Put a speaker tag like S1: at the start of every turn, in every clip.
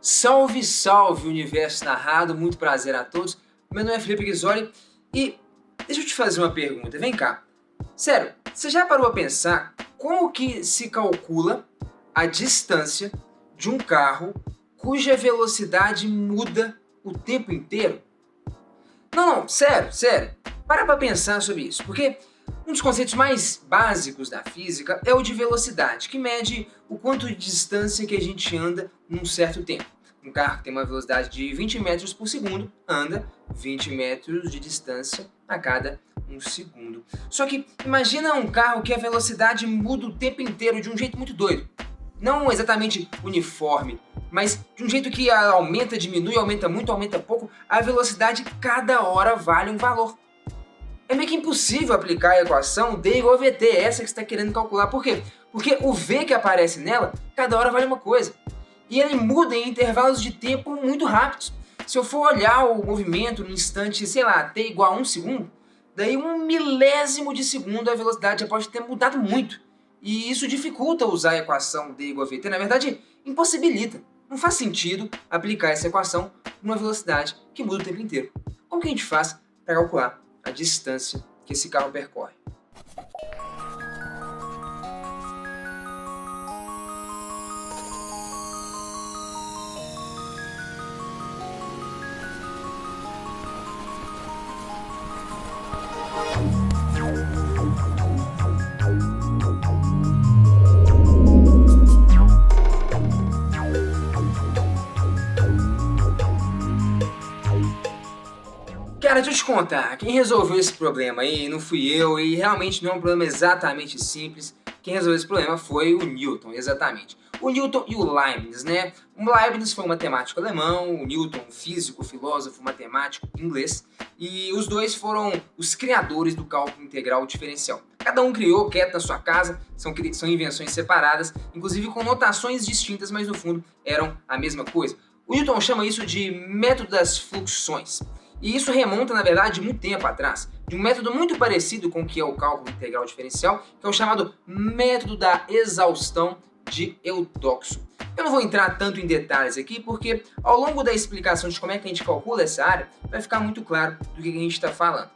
S1: Salve, salve, universo narrado, muito prazer a todos. Meu nome é Felipe Ghisoli e deixa eu te fazer uma pergunta, vem cá. Sério, você já parou a pensar como que se calcula a distância de um carro cuja velocidade muda o tempo inteiro? Não, sério. Para pra pensar sobre isso, porque um dos conceitos mais básicos da física é o de velocidade, que mede o quanto de distância que a gente anda num certo tempo. Um carro que tem uma velocidade de 20 metros por segundo anda 20 metros de distância a cada um segundo. Só que imagina um carro que a velocidade muda o tempo inteiro de um jeito muito doido. Não exatamente uniforme, mas de um jeito que aumenta, diminui, aumenta muito, aumenta pouco, a velocidade cada hora vale um valor. É meio que impossível aplicar a equação D igual a VT, essa que você está querendo calcular. Por quê? Porque o V que aparece nela, cada hora vale uma coisa. E ele muda em intervalos de tempo muito rápidos. Se eu for olhar o movimento no instante, sei lá, t igual a 1 segundo, daí 1 milésimo de segundo a velocidade já pode ter mudado muito. E isso dificulta usar a equação D igual a VT, na verdade, impossibilita. Não faz sentido aplicar essa equação numa velocidade que muda o tempo inteiro. Como que a gente faz para calcular a distância que esse carro percorre? Cara, deixa eu te contar, quem resolveu esse problema aí não fui eu, e realmente não é um problema exatamente simples. Quem resolveu esse problema foi o Newton, exatamente. O Newton e o Leibniz, né? O Leibniz foi um matemático alemão, o Newton um físico, filósofo, matemático inglês, e os dois foram os criadores do cálculo integral diferencial. Cada um criou quieto na sua casa, são invenções separadas, inclusive com notações distintas, mas no fundo eram a mesma coisa. O Newton chama isso de método das fluxões. E isso remonta, na verdade, muito tempo atrás, de um método muito parecido com o que é o cálculo integral diferencial, que é o chamado método da exaustão de Eudoxo. Eu não vou entrar tanto em detalhes aqui, porque ao longo da explicação de como é que a gente calcula essa área, vai ficar muito claro do que a gente está falando.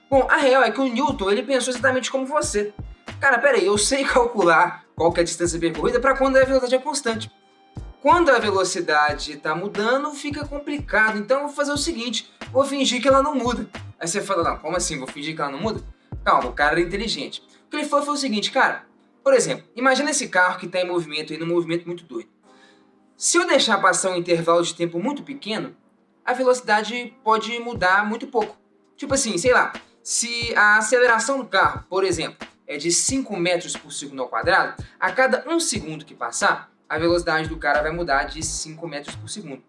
S1: Bom, a real é que o Newton ele pensou exatamente como você. Cara, peraí, eu sei calcular qual que é a distância percorrida para quando a velocidade é constante. Quando a velocidade está mudando, fica complicado. Então eu vou fazer o seguinte, vou fingir que ela não muda. Aí você fala, não, como assim, vou fingir que ela não muda? Calma, o cara era inteligente. O que ele foi o seguinte, cara, por exemplo, imagina esse carro que está em movimento, aí, num movimento muito doido. Se eu deixar passar um intervalo de tempo muito pequeno, a velocidade pode mudar muito pouco. Tipo assim, sei lá, se a aceleração do carro, por exemplo, é de 5 metros por segundo ao quadrado, a cada 1 segundo que passar, a velocidade do cara vai mudar de 5 metros por segundo.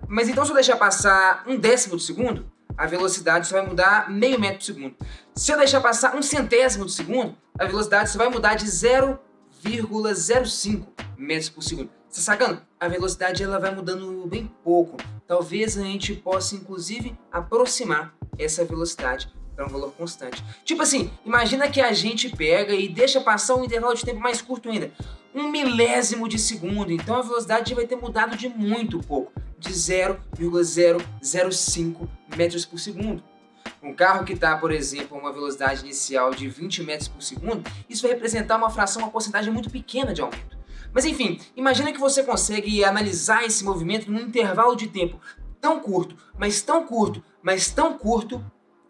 S1: Mas então se eu deixar passar 1/10 de segundo, a velocidade só vai mudar meio metro por segundo. Se eu deixar passar 1/100º de segundo, a velocidade só vai mudar de 0,05 metros por segundo. Você tá sacando? A velocidade ela vai mudando bem pouco. Talvez a gente possa inclusive aproximar essa velocidade para um valor constante. Tipo assim, imagina que a gente pega e deixa passar um intervalo de tempo mais curto ainda. 1 milésimo de segundo, então a velocidade vai ter mudado de muito pouco, de 0,005 metros por segundo. Um carro que está, por exemplo, a uma velocidade inicial de 20 metros por segundo, isso vai representar uma fração, uma porcentagem muito pequena de aumento. Mas enfim, imagina que você consegue analisar esse movimento num intervalo de tempo tão curto, mas tão curto, mas tão curto,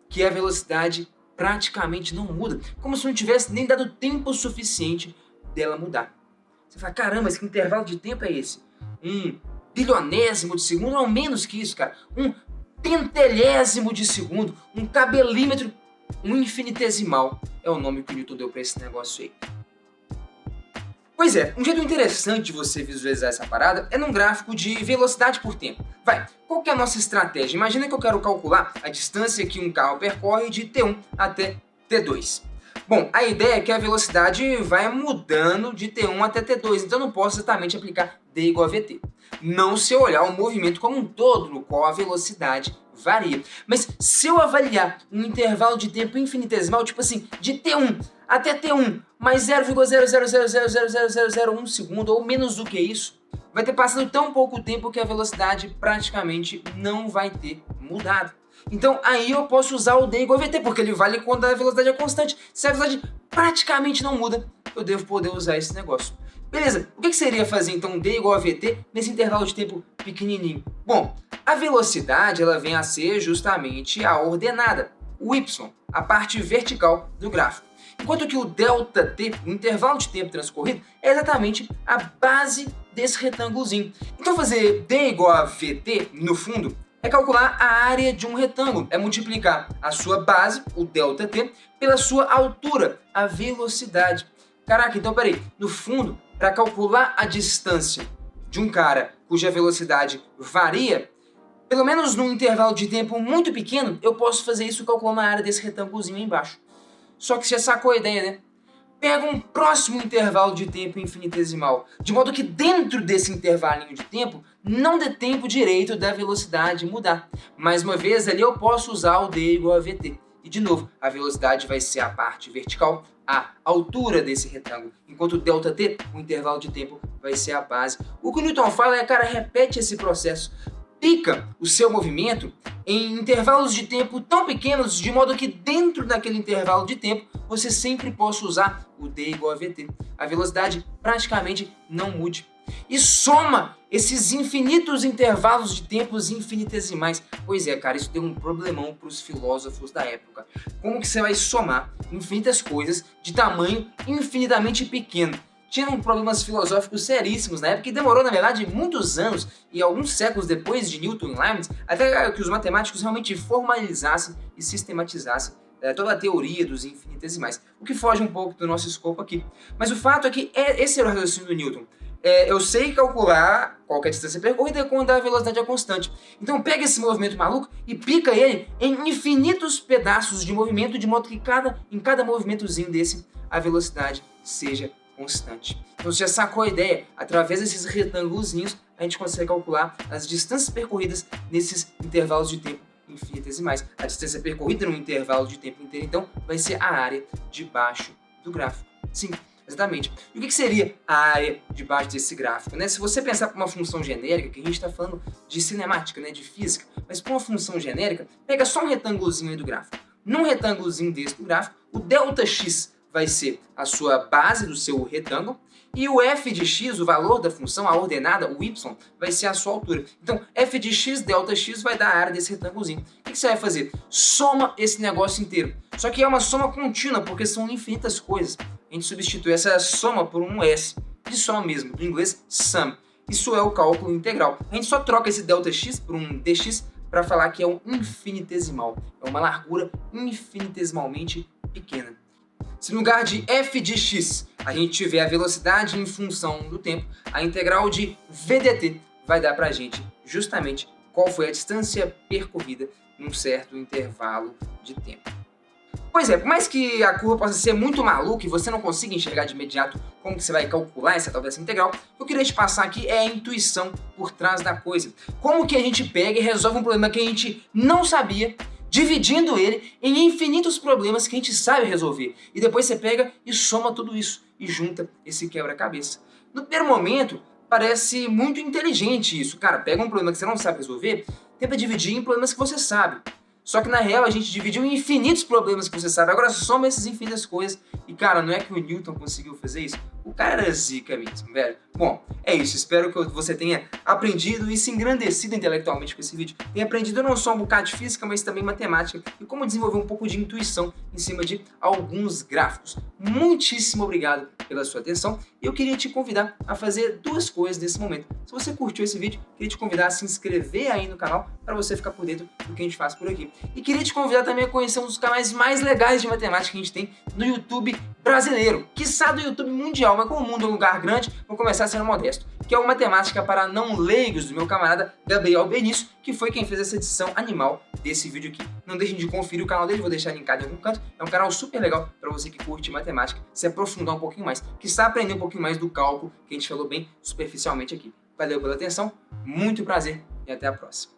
S1: que a velocidade praticamente não muda, como se não tivesse nem dado tempo suficiente dela mudar. Você fala, caramba, mas que intervalo de tempo é esse? 1 bilionésimo de segundo, não menos que isso, cara. 1 pentelésimo de segundo, um cabelímetro, um infinitesimal é o nome que o Newton deu para esse negócio aí. Pois é, um jeito interessante de você visualizar essa parada é num gráfico de velocidade por tempo. Qual que é a nossa estratégia? Imagina que eu quero calcular a distância que um carro percorre de T1 até T2. Bom, a ideia é que a velocidade vai mudando de T1 até T2, então eu não posso exatamente aplicar D igual a VT. Não se eu olhar o movimento como um todo, no qual a velocidade varia. Mas se eu avaliar um intervalo de tempo infinitesimal, tipo assim, de T1 até T1 mais 0,0000001 segundo ou menos do que isso, vai ter passado tão pouco tempo que a velocidade praticamente não vai ter mudado. Então aí eu posso usar o D igual a VT, porque ele vale quando a velocidade é constante. Se a velocidade praticamente não muda, eu devo poder usar esse negócio. Beleza, o que seria fazer então D igual a VT nesse intervalo de tempo pequenininho? Bom, a velocidade ela vem a ser justamente a ordenada, o Y, a parte vertical do gráfico. Enquanto que o ΔT, o intervalo de tempo transcorrido, é exatamente a base desse retângulozinho. Então fazer D igual a VT, no fundo, é calcular a área de um retângulo, é multiplicar a sua base, o ΔT, pela sua altura, a velocidade. Caraca, então peraí, no fundo, para calcular a distância de um cara cuja velocidade varia, pelo menos num intervalo de tempo muito pequeno, eu posso fazer isso calculando a área desse retângulozinho aí embaixo. Só que você sacou a ideia, né? Pega um próximo intervalo de tempo infinitesimal, de modo que dentro desse intervalinho de tempo não dê tempo direito da velocidade mudar. Mais uma vez, ali eu posso usar o D igual a VT. E de novo, a velocidade vai ser a parte vertical, a altura desse retângulo, enquanto o ΔT, o intervalo de tempo, vai ser a base. O que o Newton fala é, cara, repete esse processo. Pica o seu movimento em intervalos de tempo tão pequenos, de modo que dentro daquele intervalo de tempo você sempre possa usar o D igual a VT. A velocidade praticamente não mude. E soma esses infinitos intervalos de tempos infinitesimais. Pois é, cara, isso deu um problemão para os filósofos da época. Como que você vai somar infinitas coisas de tamanho infinitamente pequeno? Tinham problemas filosóficos seríssimos na época e demorou, na verdade, muitos anos e alguns séculos depois de Newton e Leibniz até que os matemáticos realmente formalizassem e sistematizassem toda a teoria dos infinitesimais, o que foge um pouco do nosso escopo aqui. Mas o fato é que esse era o raciocínio do Newton. Eu sei calcular qual é a distância percorrida quando a velocidade é constante. Então pega esse movimento maluco e pica ele em infinitos pedaços de movimento, de modo que em cada movimentozinho desse a velocidade seja constante. Então você já sacou a ideia? Através desses retângulozinhos a gente consegue calcular as distâncias percorridas nesses intervalos de tempo infinitesimais. A distância percorrida no intervalo de tempo inteiro, então, vai ser a área debaixo do gráfico. Sim, exatamente. E o que seria a área debaixo desse gráfico? Né? Se você pensar para uma função genérica, que a gente está falando de cinemática, né, de física, mas para uma função genérica, pega só um retângulozinho aí do gráfico. Num retângulozinho desse do gráfico, o ΔX vai ser a sua base do seu retângulo, e o f de x, o valor da função, a ordenada, o y, vai ser a sua altura. Então, f de x, ΔX, vai dar a área desse retângulozinho. O que você vai fazer? Soma esse negócio inteiro. Só que é uma soma contínua, porque são infinitas coisas. A gente substitui essa soma por um s, de soma mesmo, do inglês sum. Isso é o cálculo integral. A gente só troca esse ΔX por um dx para falar que é um infinitesimal. É uma largura infinitesimalmente pequena. Se no lugar de f de x a gente tiver a velocidade em função do tempo, a integral de VDT vai dar pra gente justamente qual foi a distância percorrida num certo intervalo de tempo. Pois é, por mais que a curva possa ser muito maluca e você não consiga enxergar de imediato como que você vai calcular essa tal dessa integral, o que eu queria te passar aqui é a intuição por trás da coisa. Como que a gente pega e resolve um problema que a gente não sabia, dividindo ele em infinitos problemas que a gente sabe resolver. E depois você pega e soma tudo isso e junta esse quebra-cabeça. No primeiro momento, parece muito inteligente isso. Cara, pega um problema que você não sabe resolver, tenta dividir em problemas que você sabe. Só que na real a gente dividiu em infinitos problemas que você sabe. Agora soma essas infinitas coisas. E cara, não é que o Newton conseguiu fazer isso? O cara era zica mesmo, velho. Bom, é isso. Espero que você tenha aprendido e se engrandecido intelectualmente com esse vídeo. Tenha aprendido não só um bocado de física, mas também matemática. E como desenvolver um pouco de intuição em cima de alguns gráficos. Muitíssimo obrigado pela sua atenção. E eu queria te convidar a fazer duas coisas nesse momento. Se você curtiu esse vídeo, queria te convidar a se inscrever aí no canal para você ficar por dentro do que a gente faz por aqui. E queria te convidar também a conhecer um dos canais mais legais de matemática que a gente tem no YouTube brasileiro, quiçá do YouTube mundial, mas como o mundo é um lugar grande, vou começar sendo modesto, que é o Matemática para Não Leigos, do meu camarada Gabriel Benício, que foi quem fez essa edição animal desse vídeo aqui. Não deixem de conferir o canal dele, vou deixar linkado em algum canto, é um canal super legal para você que curte matemática, se aprofundar um pouquinho mais, quiçá aprender um pouquinho mais do cálculo que a gente falou bem superficialmente aqui. Valeu pela atenção, muito prazer e até a próxima.